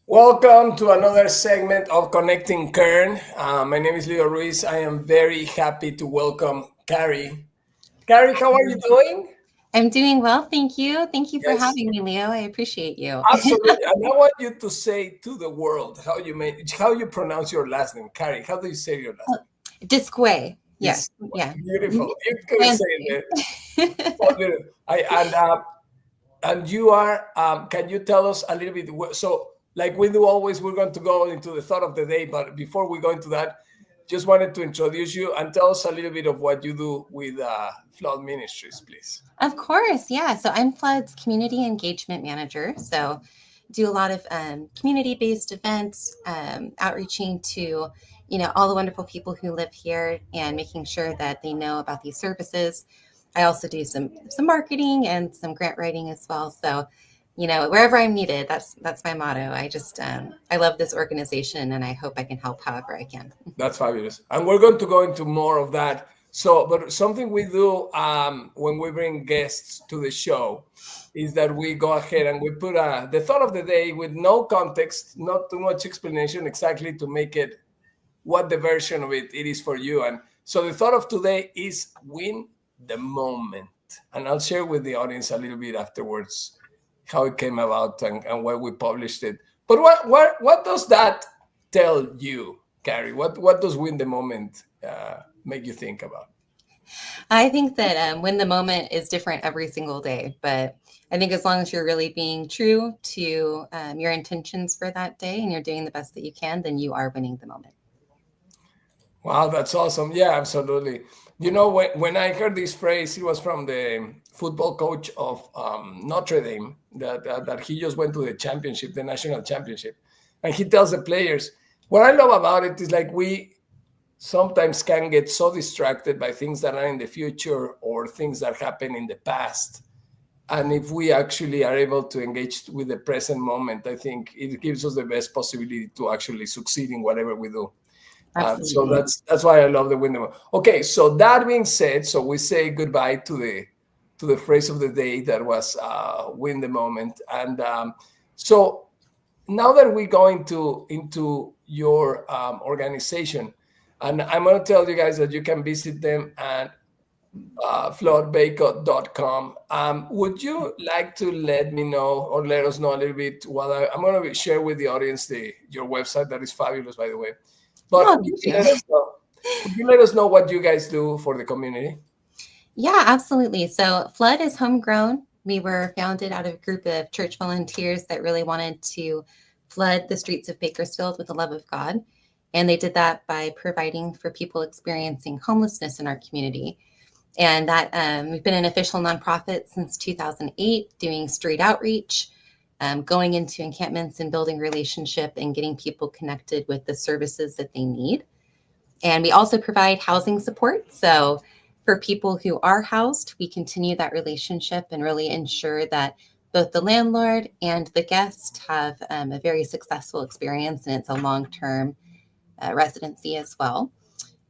Welcome to another segment of Connecting Kern. My name is Leo Ruiz. I am very happy to welcome Kari. Kari, how are you doing? I'm doing well, thank you. Thank you for Yes, having me, Leo. I appreciate you. absolutely. And I want you to say to the world how you pronounce your last name, Kari. How do you say your last name? Disque. Yes. It's Yeah. Mhm. beautiful. You could say Fancy. that. So beautiful. And you are. Can you tell us a little bit? So, like we do always, we're going to go into the thought of the day. But before we go into that, just wanted to introduce you and tell us a little bit of what you do with Flood Ministries, please. Of course. Yeah. So I'm Flood's community engagement manager. So do a lot of community-based events, outreaching to, all the wonderful people who live here and making sure that they know about these services. I also do some marketing and some grant writing as well. So, wherever I'm needed, that's my motto. I love this organization and I hope I can help however I can. That's fabulous. And we're going to go into more of that. So, but something we do when we bring guests to the show is that we go ahead and we put the thought of the day with no context, not too much explanation, exactly to make it what the version of it is for you. And so the thought of today is win the moment. And I'll share with the audience a little bit afterwards how it came about and why we published it. But what does that tell you, Carrie? What does win the moment make you think about? I think that when the moment is different every single day, but I think as long as you're really being true to your intentions for that day and you're doing the best that you can, then you are winning the moment. Wow, that's awesome. Yeah, absolutely. You know, when I heard this phrase, it was from the football coach of Notre Dame that he just went to the championship, the national championship. And he tells the players, what I love about it is like we sometimes can get so distracted by things that are in the future or things that happen in the past. And if we actually are able to engage with the present moment, I think it gives us the best possibility to actually succeed in whatever we do. So Absolutely. that's why I love the window. Okay, so that being said, so we say goodbye to the phrase of the day that was win the moment, and so now that we go into your organization, and I'm going to tell you guys that you can visit them at floodbacot.com. Would you like to let me know or let us know a little bit while I'm going to share with the audience your website that is fabulous, by the way. Oh, But thank you. would you let us know what you guys do for the community? Yeah, absolutely. So Flood is homegrown. We were founded out of a group of church volunteers that really wanted to flood the streets of Bakersfield with the love of God. And they did that by providing for people experiencing homelessness in our community. And that we've been an official nonprofit since 2008, doing street outreach, going into encampments and building relationship and getting people connected with the services that they need. And we also provide housing support. So for people who are housed, we continue that relationship and really ensure that both the landlord and the guest have a very successful experience, and it's a long-term residency as well.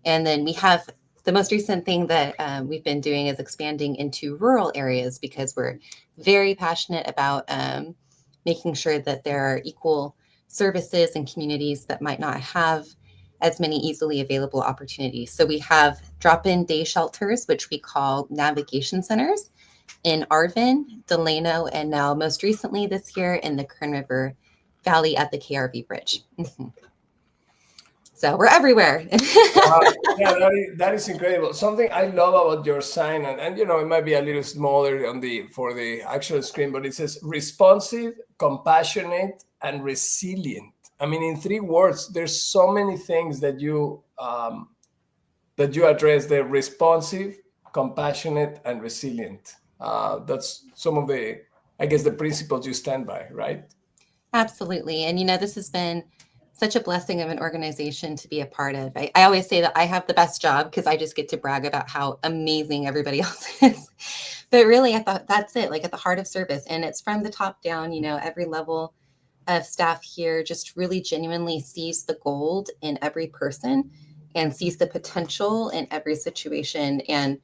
And then we have the most recent thing that we've been doing is expanding into rural areas because we're very passionate about making sure that there are equal services and communities that might not have as many easily available opportunities. So we have drop-in day shelters, which we call navigation centers in Arvin, Delano, and now most recently this year in the Kern River Valley at the KRV Bridge. So we're everywhere. Wow. Yeah, that is incredible. Something I love about your sign, and you know, it might be a little smaller on the for the actual screen, but it says responsive, compassionate, and resilient. I mean, in three words, there's so many things that you address. They're responsive, compassionate, and resilient. That's some of the, I guess, the principles you stand by, right? Absolutely. And this has been such a blessing of an organization to be a part of. I always say that I have the best job because I just get to brag about how amazing everybody else is. But really, I thought that's it, like at the heart of service. And it's from the top down, every level of staff here just really genuinely sees the gold in every person and sees the potential in every situation. And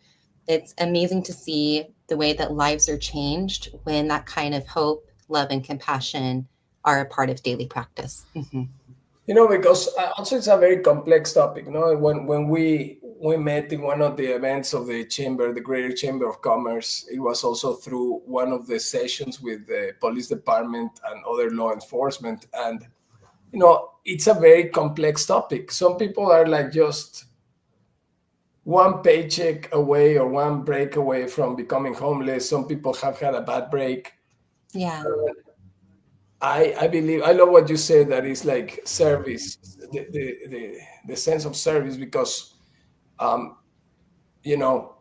it's amazing to see the way that lives are changed when that kind of hope, love, and compassion are a part of daily practice. Mm-hmm. Because also it's a very complex topic. When we met in one of the events of the chamber, the Greater Chamber of Commerce, it was also through one of the sessions with the police department and other law enforcement. And it's a very complex topic. Some people are like just one paycheck away or one break away from becoming homeless. Some people have had a bad break. Yeah. I believe I love what you said, that is like service, the sense of service, because um,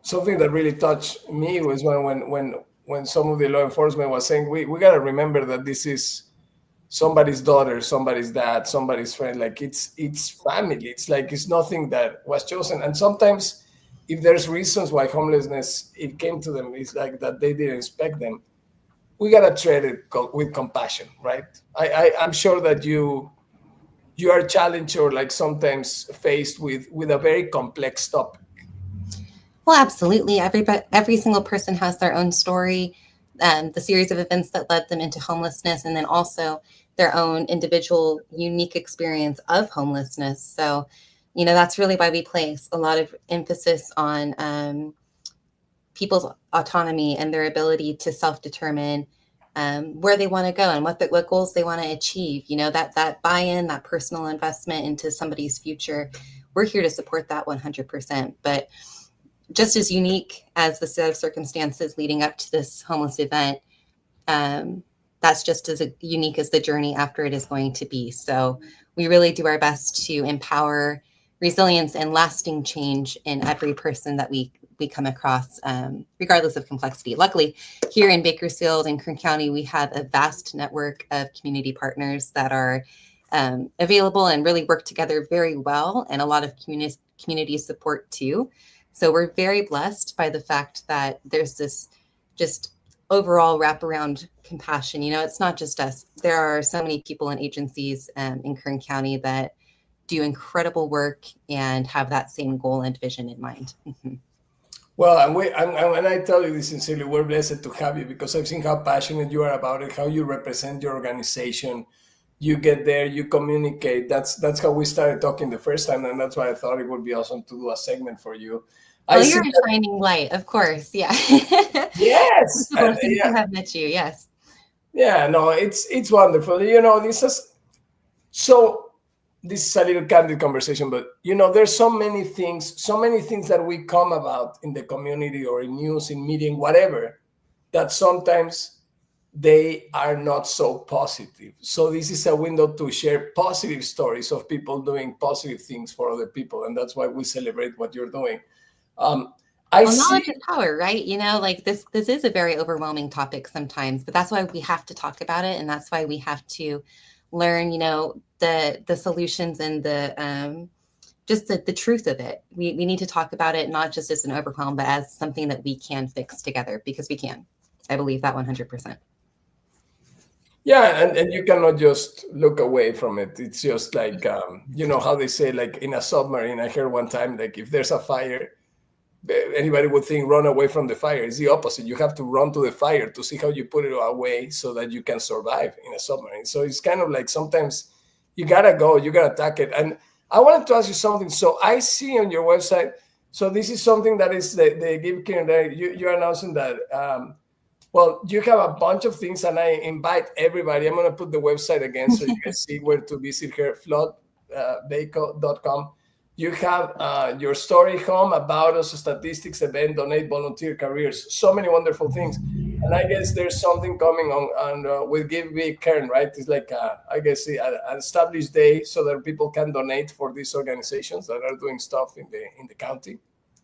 something that really touched me was when some of the law enforcement was saying we got to remember that this is somebody's daughter, somebody's dad, somebody's friend. Like it's family. It's like it's nothing that was chosen. And sometimes if there's reasons why homelessness it came to them, it's like that they didn't expect them. We gotta treat it with compassion, right? I'm sure that you are challenged or like sometimes faced with a very complex topic. Well, absolutely. Every single person has their own story, the series of events that led them into homelessness, and then also their own individual unique experience of homelessness. So, that's really why we place a lot of emphasis on people's autonomy and their ability to self-determine where they want to go and what goals they want to achieve. That buy-in, that personal investment into somebody's future. We're here to support that 100%. But just as unique as the set of circumstances leading up to this homeless event, that's just as unique as the journey after it is going to be. So we really do our best to empower resilience and lasting change in every person that we come across, regardless of complexity. Luckily, here in Bakersfield and Kern County, we have a vast network of community partners that are available and really work together very well, and a lot of community support too. So we're very blessed by the fact that there's this just overall wraparound compassion. It's not just us. There are so many people and agencies in Kern County that do incredible work and have that same goal and vision in mind. Mm-hmm. Well, and I tell you this sincerely, we're blessed to have you, because I've seen how passionate you are about it, how you represent your organization. You get there, you communicate. That's how we started talking the first time, and that's why I thought it would be awesome to do a segment for you. Well, you're a shining light, of course. Yeah. Yes. It's a blessing to have met you. Yes. Yeah. No, it's wonderful. This is so. This is a little candid conversation, but there's so many things that we come about in the community or in news, in meeting, whatever, that sometimes they are not so positive. So this is a window to share positive stories of people doing positive things for other people, and that's why we celebrate what you're doing. Knowledge is power, right? Like this is a very overwhelming topic sometimes, but that's why we have to talk about it, and that's why we have to learn, the solutions and the just the truth of it. We need to talk about it not just as an overwhelm, but as something that we can fix together, because we can. I believe that 100%. Yeah, and you cannot just look away from it. It's just like how they say, like in a submarine. I heard one time, like if there's a fire, anybody would think run away from the fire. It's the opposite. You have to run to the fire to see how you put it away so that you can survive in a submarine. So it's kind of like sometimes you gotta go, you gotta attack it. And I wanted to ask you something. So I see on your website, so this is something that is the Give Karen there. You're announcing that well, you have a bunch of things, and I invite everybody. I'm gonna put the website again so you can see where to visit her, floodbaco.com. You have your story home, about us, statistics, event, donate, volunteer, careers, so many wonderful things. And I guess there's something coming on with Give Big Kern, right? It's like, I guess, an established day so that people can donate for these organizations that are doing stuff in the county.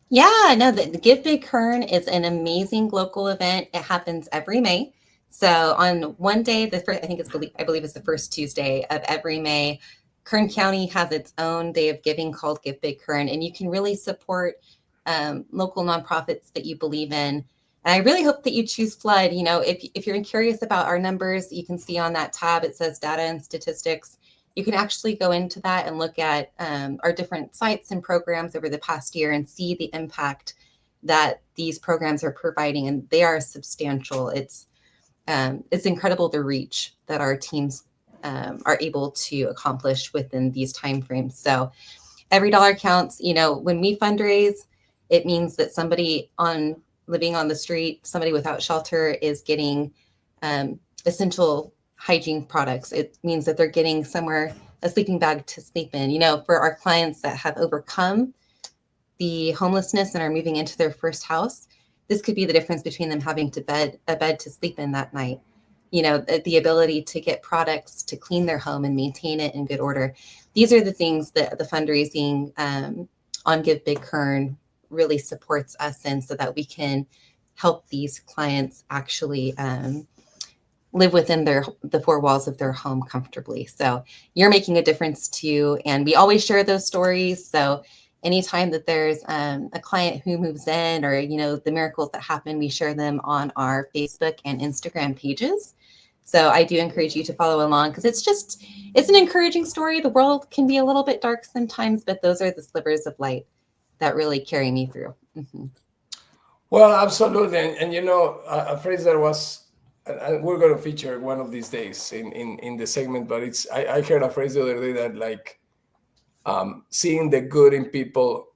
Yeah, no, the Give Big Kern is an amazing local event. It happens every May. So on one day, I believe it's the first Tuesday of every May, Kern County has its own day of giving called Give Big Kern, and you can really support local nonprofits that you believe in. And I really hope that you choose Flood. If you're curious about our numbers, you can see on that tab, it says data and statistics. You can actually go into that and look at our different sites and programs over the past year and see the impact that these programs are providing, and they are substantial. It's incredible the reach that our teams are able to accomplish within these timeframes. So every dollar counts. When we fundraise, it means that somebody living on the street, somebody without shelter, is getting essential hygiene products. It means that they're getting a sleeping bag to sleep in. For our clients that have overcome the homelessness and are moving into their first house, this could be the difference between them having a bed to sleep in that night. The ability to get products to clean their home and maintain it in good order. These are the things that the fundraising on Give Big Kern really supports us in, so that we can help these clients actually live within the four walls of their home comfortably. So you're making a difference too. And we always share those stories. So anytime that there's a client who moves in, or, the miracles that happen, we share them on our Facebook and Instagram pages. So I do encourage you to follow along, because it's an encouraging story. The world can be a little bit dark sometimes, but those are the slivers of light that really carry me through. Mm-hmm. Well, absolutely. And a phrase that was, and we're going to feature one of these days in the segment, but I heard a phrase the other day that, like, seeing the good in people,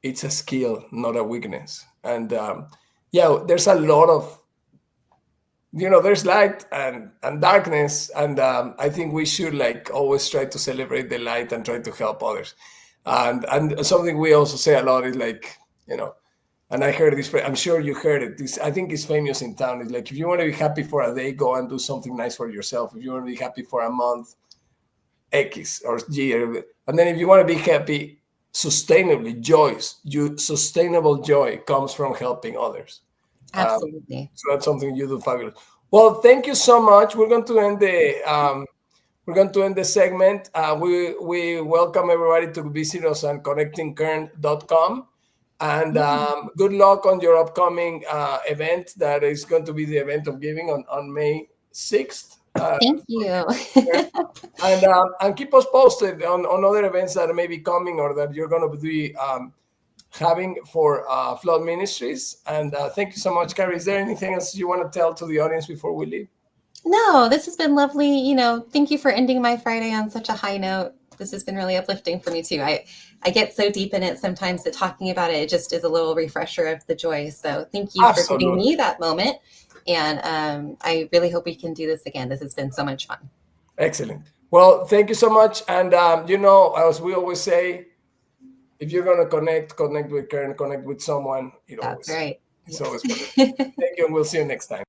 it's a skill, not a weakness. And there's a lot of, there's light and darkness. And I think we should, like, always try to celebrate the light and try to help others. And something we also say a lot is, like, and I heard this, I'm sure you heard it. I think it's famous in town. It's like, if you want to be happy for a day, go and do something nice for yourself. If you want to be happy for a month, X or year. And then if you want to be happy sustainably, sustainable joy comes from helping others. Absolutely. So that's something you do fabulous. Well, thank you so much. We're going to end the segment. We welcome everybody to visit us on connectingkern.com. And good luck on your upcoming event. That is going to be the event of giving on May 6th. Thank you. And keep us posted on other events that may be coming or that you're going to be having for Flood Ministries. And thank you so much, Kari. Is there anything else you want to tell to the audience before we leave? No, this has been lovely. Thank you for ending my Friday on such a high note. This has been really uplifting for me too. I get so deep in it sometimes that talking about it just is a little refresher of the joy. So thank you for giving me that moment. And I really hope we can do this again. This has been so much fun. Excellent. Well, thank you so much. And, as we always say, if you're going to connect with Karen, connect with someone. That's right. It's always fun. Thank you, and we'll see you next time.